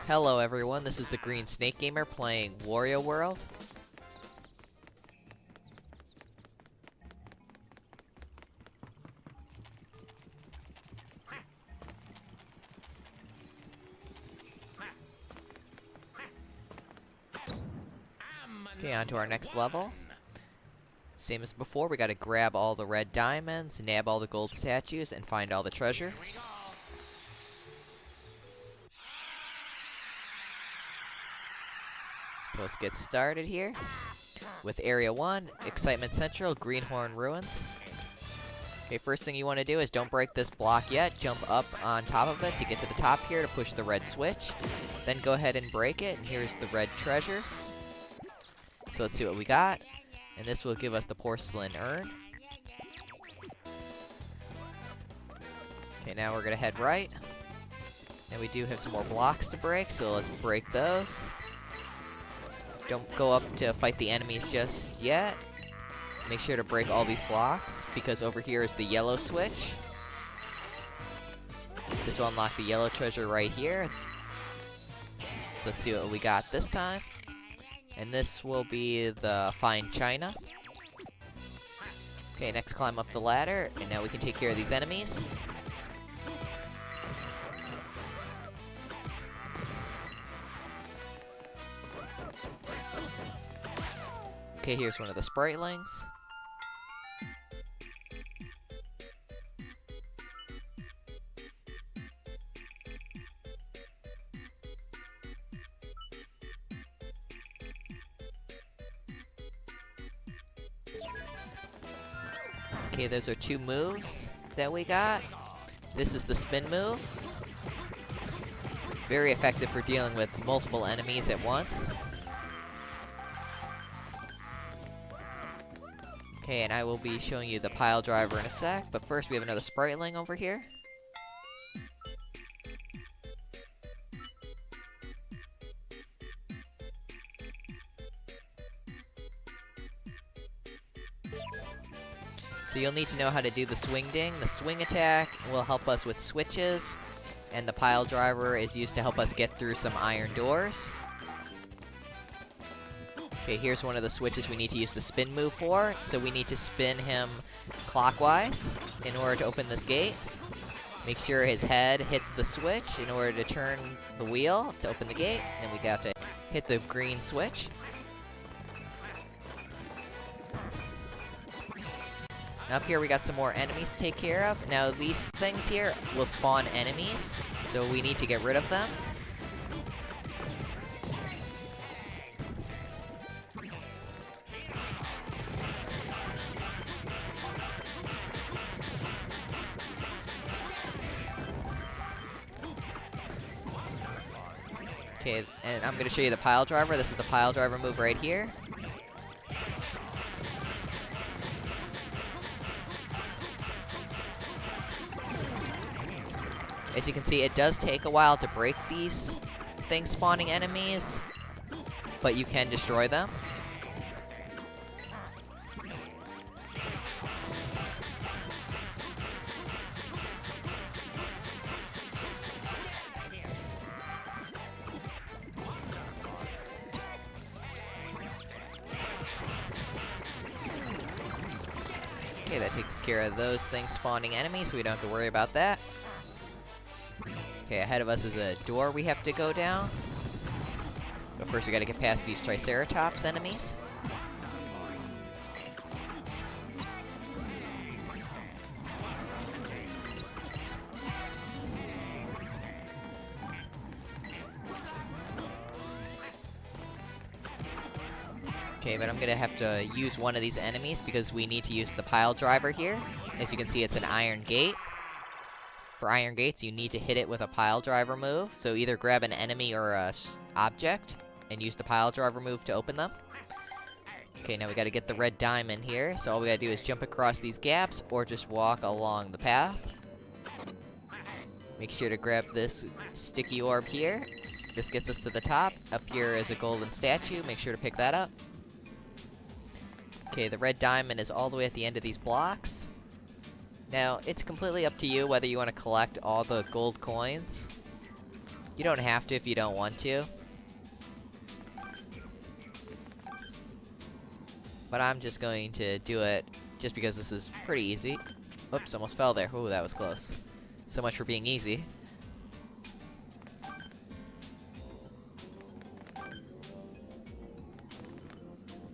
Hello everyone, this is the Green Snake Gamer playing Wario World. Okay, on to our next level. Same as before, we gotta grab all the red diamonds, nab all the gold statues, and find all the treasure. So let's get started here with Area 1, Excitement Central, Greenhorn Ruins. Okay, first thing you want to do is don't break this block yet. Jump up on top of it to get to the top here to push the red switch. Then go ahead and break it, and here's the red treasure. So let's see what we got. And this will give us the porcelain urn. Okay, now we're gonna head right. And we do have some more blocks to break, so let's break those. Don't go up to fight the enemies just yet. Make sure to break all these blocks, because over here is the yellow switch. This will unlock the yellow treasure right here. So let's see what we got this time. And this will be the fine china. Okay, next climb up the ladder, and now we can take care of these enemies. Okay, here's one of the spritelings. Okay, those are two moves that we got. This is the spin move. Very effective for dealing with multiple enemies at once. Okay, and I will be showing you the pile driver in a sec, but first we have another spriteling over here. So you'll need to know how to do the swing ding. The swing attack will help us with switches, and the pile driver is used to help us get through some iron doors. Okay, here's one of the switches we need to use the spin move for. So we need to spin him clockwise in order to open this gate. Make sure his head hits the switch in order to turn the wheel to open the gate. Then we got to hit the green switch. Up here we got some more enemies to take care of. Now these things here will spawn enemies, so we need to get rid of them. Okay, and I'm going to show you the pile driver. This is the pile driver move right here. As you can see, it does take a while to break these things spawning enemies, but you can destroy them. Okay, that takes care of those things spawning enemies, so we don't have to worry about that. Okay, ahead of us is a door we have to go down. But first we gotta get past these Triceratops enemies. Okay, but I'm gonna have to use one of these enemies because we need to use the pile driver here. As you can see, it's an iron gate. For iron gates, you need to hit it with a pile driver move. So either grab an enemy or a object and use the pile driver move to open them. Okay, now we gotta get the red diamond here. So all we gotta do is jump across these gaps or just walk along the path. Make sure to grab this sticky orb here. This gets us to the top. Up here is a golden statue. Make sure to pick that up. Okay, the red diamond is all the way at the end of these blocks. Now, it's completely up to you whether you want to collect all the gold coins. You don't have to if you don't want to. But I'm just going to do it just because this is pretty easy. Oops, almost fell there. Ooh, that was close. So much for being easy.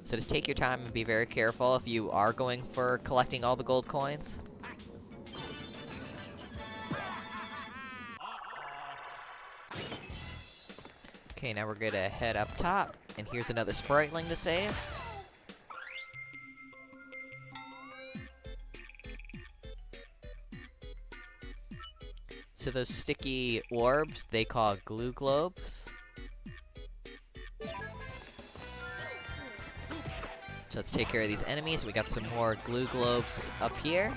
So just take your time and be very careful if you are going for collecting all the gold coins. Okay, now we're gonna head up top, and here's another spriteling to save. So those sticky orbs, they call glue globes. So let's take care of these enemies. We got some more glue globes up here.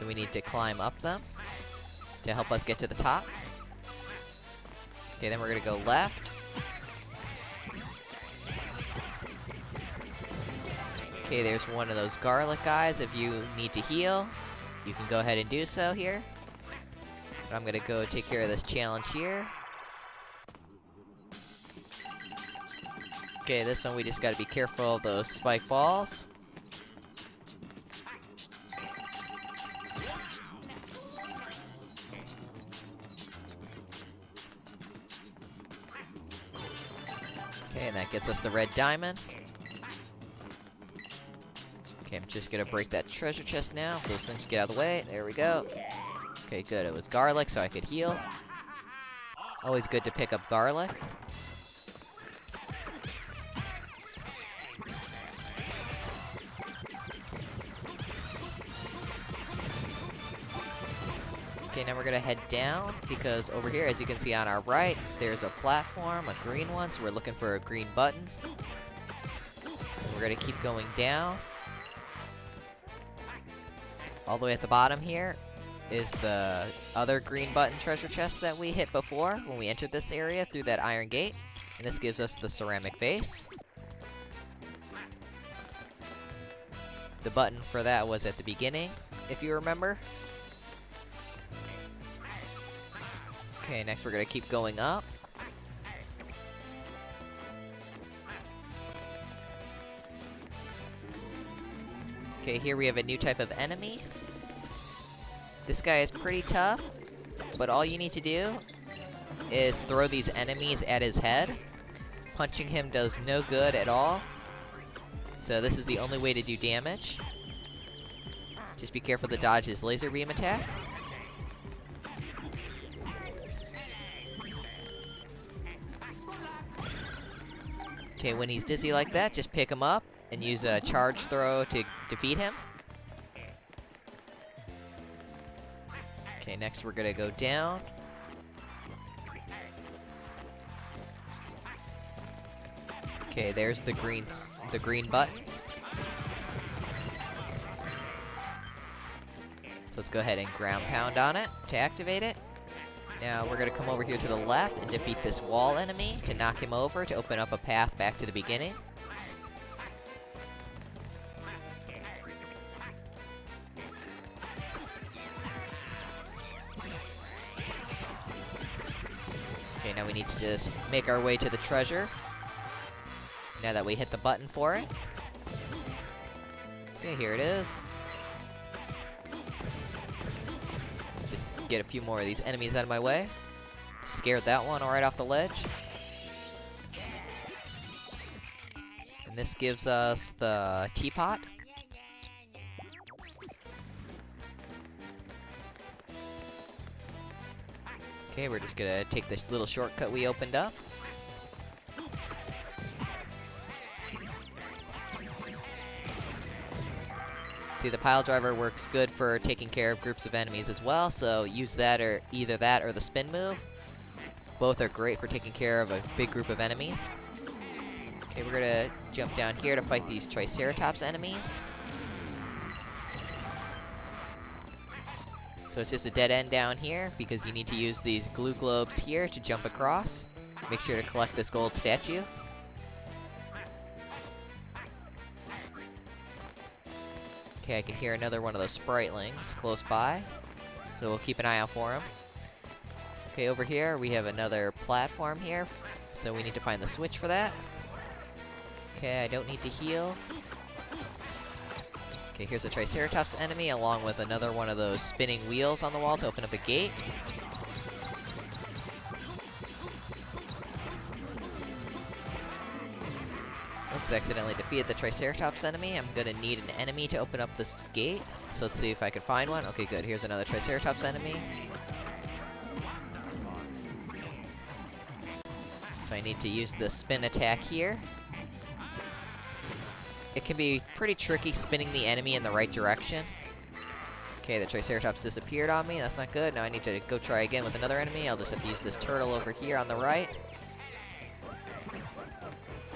So we need to climb up them to help us get to the top. Okay, then we're gonna go left. Okay, there's one of those garlic guys. If you need to heal, you can go ahead and do so here. But I'm gonna go take care of this challenge here. Okay, this one we just gotta be careful of those spike balls. Okay, and that gets us the red diamond. Okay, I'm just gonna break that treasure chest now. Those things get out of the way. There we go. Okay, good. It was garlic, so I could heal. Always good to pick up garlic. Okay, now we're gonna head down, because over here, as you can see on our right, there's a platform, a green one, so we're looking for a green button. And we're gonna keep going down. All the way at the bottom here is the other green button treasure chest that we hit before when we entered this area through that iron gate. And this gives us the ceramic vase. The button for that was at the beginning, if you remember. Okay, next we're gonna keep going up. Okay, here we have a new type of enemy. This guy is pretty tough, but all you need to do is throw these enemies at his head. Punching him does no good at all. So this is the only way to do damage. Just be careful to dodge his laser beam attack. Okay, when he's dizzy like that, just pick him up and use a charge throw to defeat him. Okay, next we're gonna go down. Okay, there's the green button. So let's go ahead and ground pound on it to activate it. Now we're gonna come over here to the left and defeat this wall enemy to knock him over to open up a path back to the beginning. Okay, now we need to just make our way to the treasure. Now that we hit the button for it. Okay, here it is. Just get a few more of these enemies out of my way. Scared that one right off the ledge. And this gives us the teapot. Okay, we're just gonna take this little shortcut we opened up. See, the pile driver works good for taking care of groups of enemies as well, so use that, or either that or the spin move. Both are great for taking care of a big group of enemies. Okay, we're gonna jump down here to fight these Triceratops enemies. So it's just a dead end down here, because you need to use these glue globes here to jump across. Make sure to collect this gold statue. Okay, I can hear another one of those spritelings close by. So So we'll keep an eye out for him. Okay, over here we have another platform here. So we need to find the switch for that. Okay, I don't need to heal. Okay, here's a Triceratops enemy along with another one of those spinning wheels on the wall to open up a gate. Oops, accidentally defeated the Triceratops enemy. I'm gonna need an enemy to open up this gate. So let's see if I can find one. Okay, good. Here's another Triceratops enemy. So I need to use the spin attack here. It can be pretty tricky spinning the enemy in the right direction. Okay, the Triceratops disappeared on me. That's not good. Now I need to go try again with another enemy. I'll just have to use this turtle over here on the right.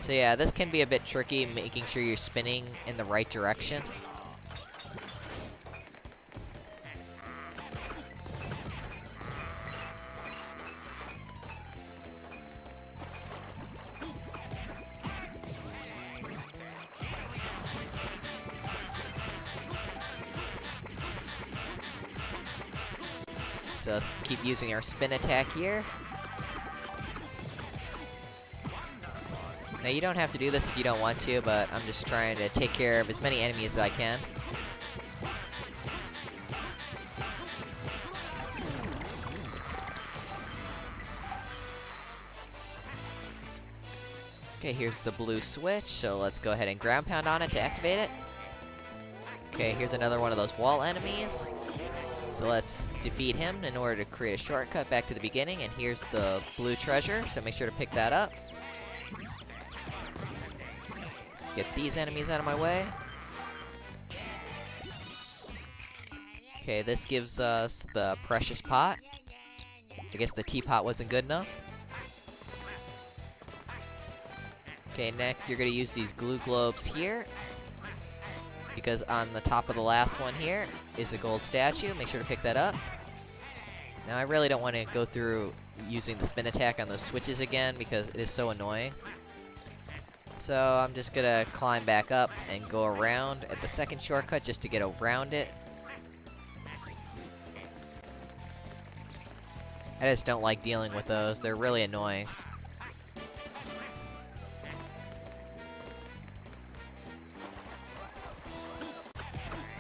So yeah, this can be a bit tricky, making sure you're spinning in the right direction. So let's keep using our spin attack here. Now you don't have to do this if you don't want to, but I'm just trying to take care of as many enemies as I can. Okay, here's the blue switch, so let's go ahead and ground pound on it to activate it. Okay, here's another one of those wall enemies. So let's defeat him in order to create a shortcut back to the beginning, and here's the blue treasure, so make sure to pick that up. Get these enemies out of my way. Okay, this gives us the precious pot. I guess the teapot wasn't good enough. Okay, next you're gonna use these glue globes here, because on the top of the last one here is a gold statue. Make sure to pick that up. Now I really don't want to go through using the spin attack on those switches again because it is so annoying. So I'm just gonna climb back up and go around at the second shortcut just to get around it. I just don't like dealing with those. They're really annoying.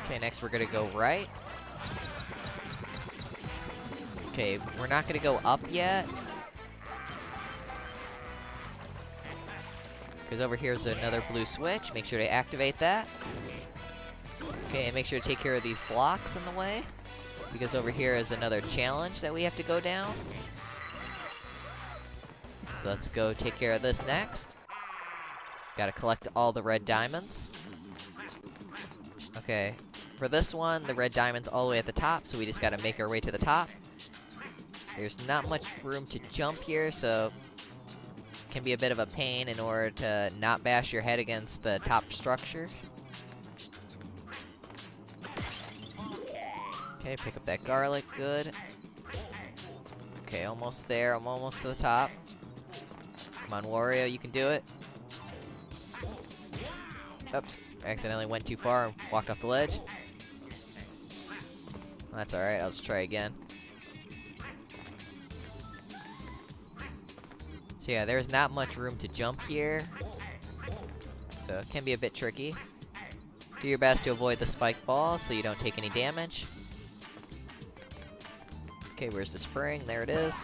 Okay, next we're gonna go right. Okay, we're not gonna go up yet, because over here's another blue switch. Make sure to activate that. Okay, and make sure to take care of these blocks in the way, because over here is another challenge that we have to go down. So let's go take care of this next. Gotta collect all the red diamonds. Okay, for this one, the red diamond's all the way at the top, so we just gotta make our way to the top. There's not much room to jump here, so it can be a bit of a pain in order to not bash your head against the top structure. Okay, pick up that garlic, good. Okay, almost there, I'm almost to the top. Come on, Wario, you can do it. Oops, accidentally went too far and walked off the ledge. That's alright, I'll just try again. So yeah, there's not much room to jump here, so it can be a bit tricky. Do your best to avoid the spike ball so you don't take any damage. Okay, where's the spring? There it is.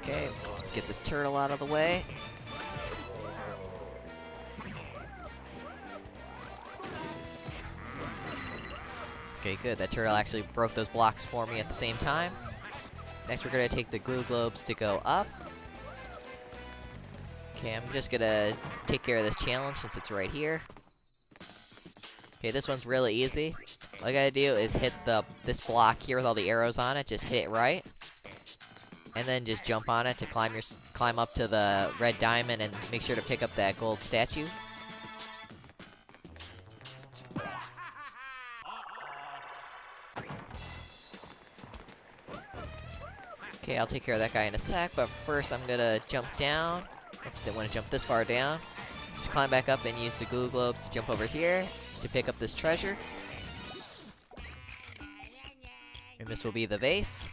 Okay, get this turtle out of the way. Okay, good. That turtle actually broke those blocks for me at the same time. Next, we're gonna take the glue globes to go up. Okay, I'm just gonna take care of this challenge since it's right here. Okay, this one's really easy. All I gotta do is hit this block here with all the arrows on it. Just hit it right, and then just jump on it to climb up to the red diamond and make sure to pick up that gold statue. Okay, I'll take care of that guy in a sec, but first I'm gonna jump down Oops, didn't want to jump this far down. Just climb back up and use the glue globes to jump over here to pick up this treasure. And this will be the vase.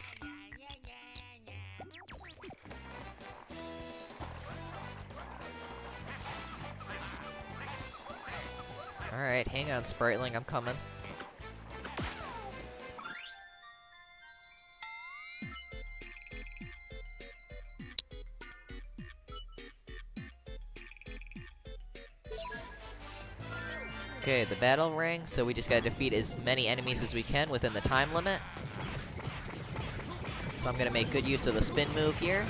Alright, hang on, Spriteling, I'm coming. Okay, the battle ring, so we just gotta defeat as many enemies as we can within the time limit. So I'm gonna make good use of the spin move here.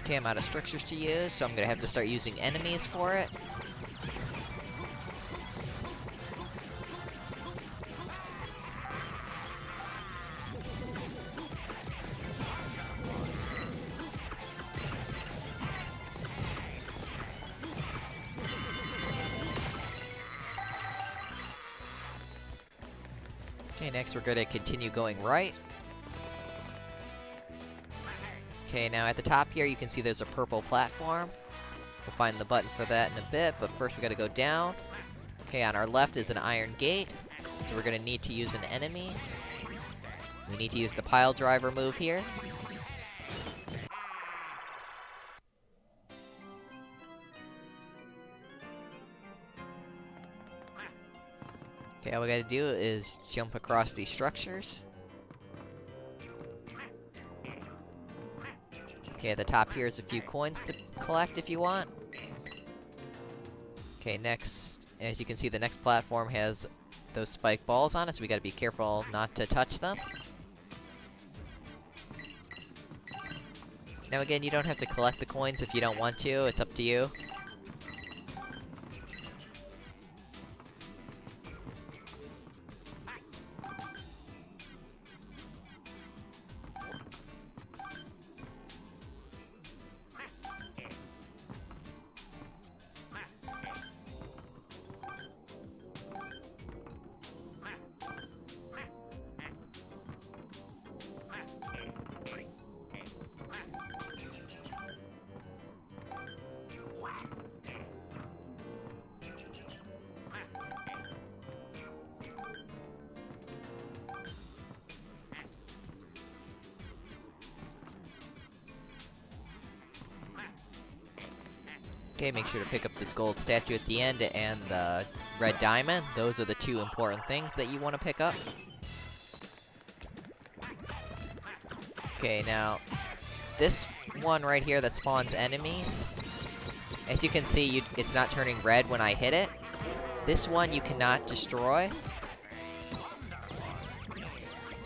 Okay, I'm out of structures to use, so I'm gonna have to start using enemies for it. Okay, next we're gonna continue going right. Okay, now at the top here you can see there's a purple platform. We'll find the button for that in a bit, but first we gotta go down. Okay, on our left is an iron gate, so we're gonna need to use an enemy. We need to use the pile driver move here. Okay, all we gotta do is jump across these structures. Okay, at the top here is a few coins to collect if you want. Okay, next, as you can see, the next platform has those spike balls on it, so we gotta be careful not to touch them. Now again, you don't have to collect the coins if you don't want to, it's up to you. Okay, make sure to pick up this gold statue at the end and the red diamond. Those are the two important things that you want to pick up. Okay, now, this one right here that spawns enemies, as you can see, it's not turning red when I hit it. This one you cannot destroy.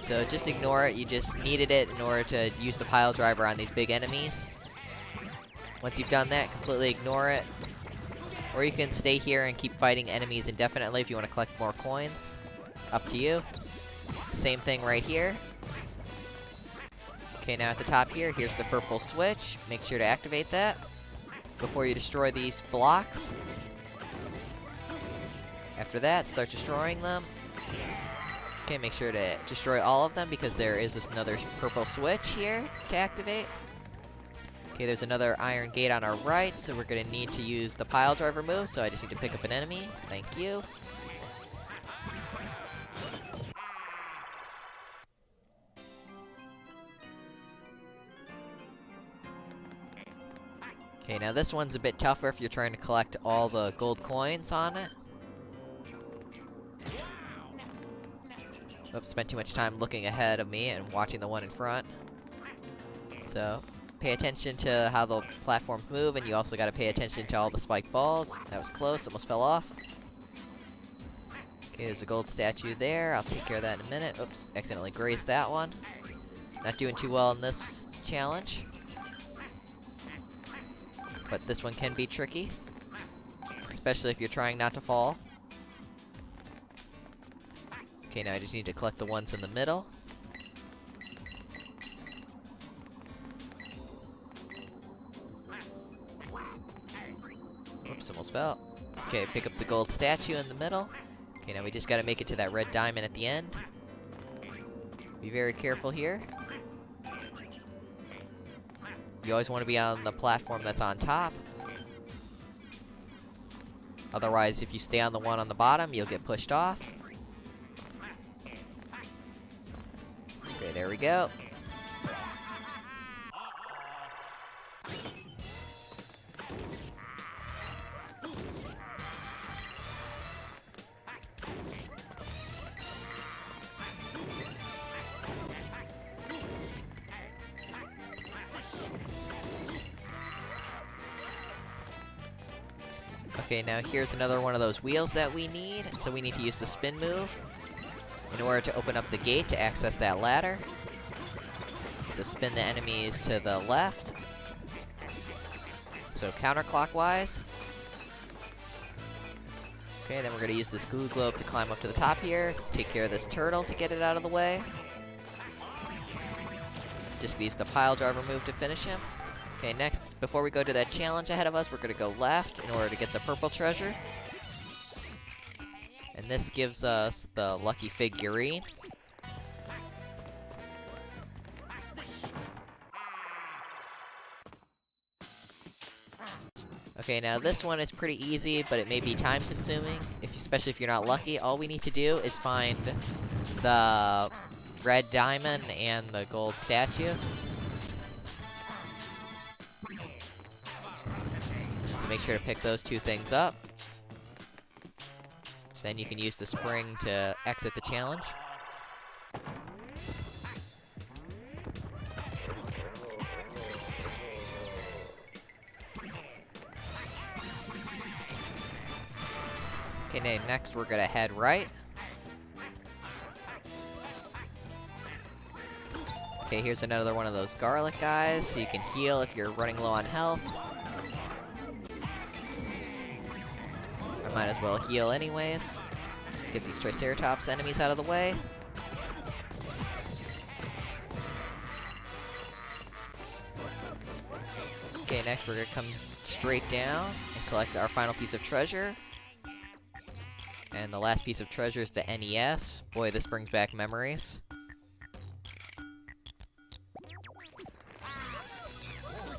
So just ignore it, you just needed it in order to use the pile driver on these big enemies. Once you've done that, completely ignore it. Or you can stay here and keep fighting enemies indefinitely if you want to collect more coins. Up to you. Same thing right here. Okay, now at the top here, here's the purple switch. Make sure to activate that before you destroy these blocks. After that, start destroying them. Okay, make sure to destroy all of them because there is another purple switch here to activate. Okay, there's another iron gate on our right, so we're gonna need to use the pile driver move, so I just need to pick up an enemy. Thank you. Okay, now this one's a bit tougher if you're trying to collect all the gold coins on it. Oops, spent too much time looking ahead of me and watching the one in front. So, pay attention to how the platforms move, and you also gotta pay attention to all the spike balls. That was close, almost fell off. Okay, there's a gold statue there. I'll take care of that in a minute. Oops, accidentally grazed that one. Not doing too well in this challenge. But this one can be tricky, especially if you're trying not to fall. Okay, now I just need to collect the ones in the middle. Oops, almost fell. Okay, pick up the gold statue in the middle. Okay, now we just gotta make it to that red diamond at the end. Be very careful here. You always want to be on the platform that's on top. Otherwise, if you stay on the one on the bottom, you'll get pushed off. Okay, there we go. Okay, now here's another one of those wheels that we need. So we need to use the spin move in order to open up the gate to access that ladder. So spin the enemies to the left. So counterclockwise. Okay, then we're gonna use this glue globe to climb up to the top here. Take care of this turtle to get it out of the way. Just use the pile driver move to finish him. Okay, next, before we go to that challenge ahead of us, we're gonna go left in order to get the purple treasure. And this gives us the lucky figurine. Okay, now this one is pretty easy, but it may be time consuming, especially if you're not lucky. All we need to do is find the red diamond and the gold statue. Make sure to pick those two things up. Then you can use the spring to exit the challenge. Okay, next we're gonna head right. Okay, here's another one of those garlic guys, so you can heal if you're running low on health. Might as well heal anyways. Get these Triceratops enemies out of the way. Okay, next we're gonna come straight down and collect our final piece of treasure. And the last piece of treasure is the NES. Boy, this brings back memories.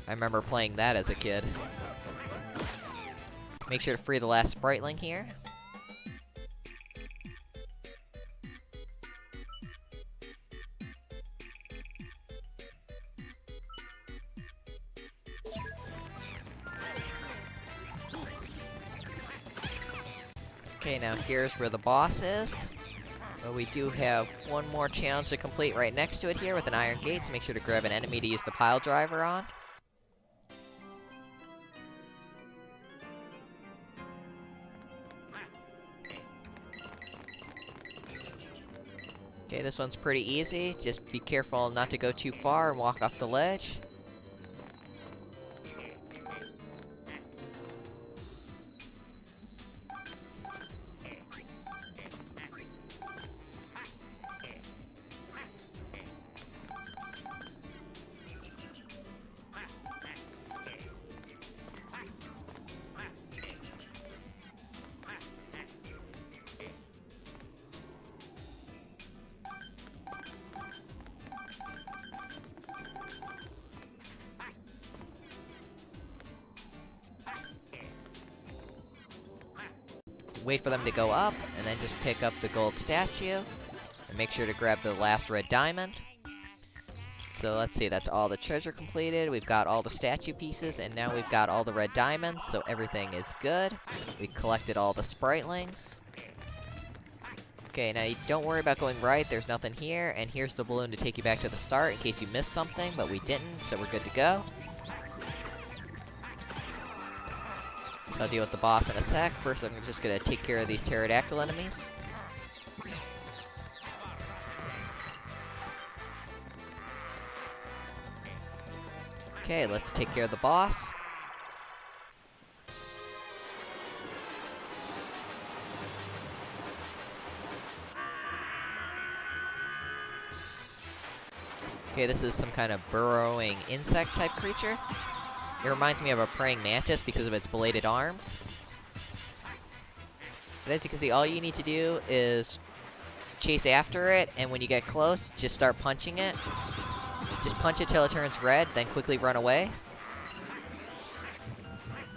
I remember playing that as a kid. Make sure to free the last spriteling here. Okay, now here's where the boss is. But we do have one more challenge to complete right next to it here with an iron gate, so make sure to grab an enemy to use the pile driver on. Okay, this one's pretty easy. Just be careful not to go too far and walk off the ledge. Wait for them to go up, and then just pick up the gold statue. And make sure to grab the last red diamond. So let's see, that's all the treasure completed. We've got all the statue pieces, and now we've got all the red diamonds, so everything is good. We collected all the spritelings. Okay, now don't worry about going right, there's nothing here, and here's the balloon to take you back to the start in case you missed something, but we didn't, so we're good to go. So I'll deal with the boss in a sec. First, I'm just gonna take care of these pterodactyl enemies. Okay, let's take care of the boss. Okay, this is some kind of burrowing insect type creature. It reminds me of a praying mantis because of its bladed arms. But as you can see, all you need to do is chase after it, and when you get close, just start punching it. Just punch it till it turns red, then quickly run away.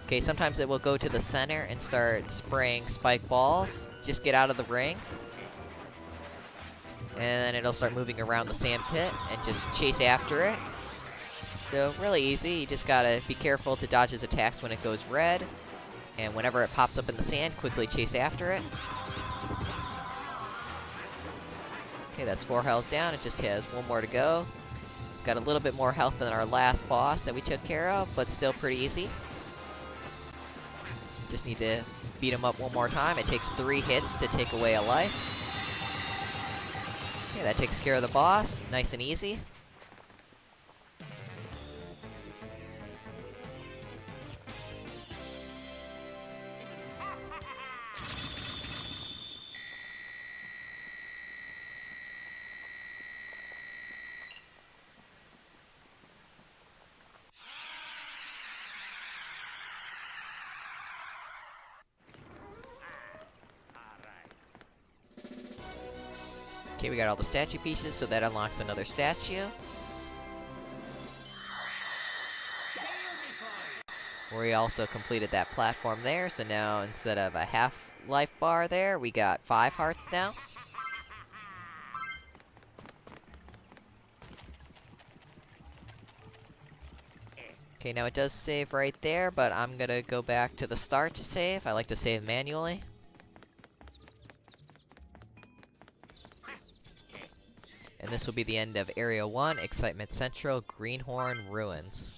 Okay, sometimes it will go to the center and start spraying spike balls. Just get out of the ring. And then it'll start moving around the sand pit and just chase after it. So, really easy. You just gotta be careful to dodge its attacks when it goes red. And whenever it pops up in the sand, quickly chase after it. Okay, that's 4 health down. It just has 1 more to go. It's got a little bit more health than our last boss that we took care of, but still pretty easy. Just need to beat him up 1 more time. It takes 3 hits to take away a life. Okay, that takes care of the boss. Nice and easy. Okay, we got all the statue pieces, so that unlocks another statue. We also completed that platform there, so now instead of a half life bar there, we got 5 hearts now. Okay, now it does save right there, but I'm gonna go back to the start to save. I like to save manually. And this will be the end of Area 1, Excitement Central, Greenhorn Ruins.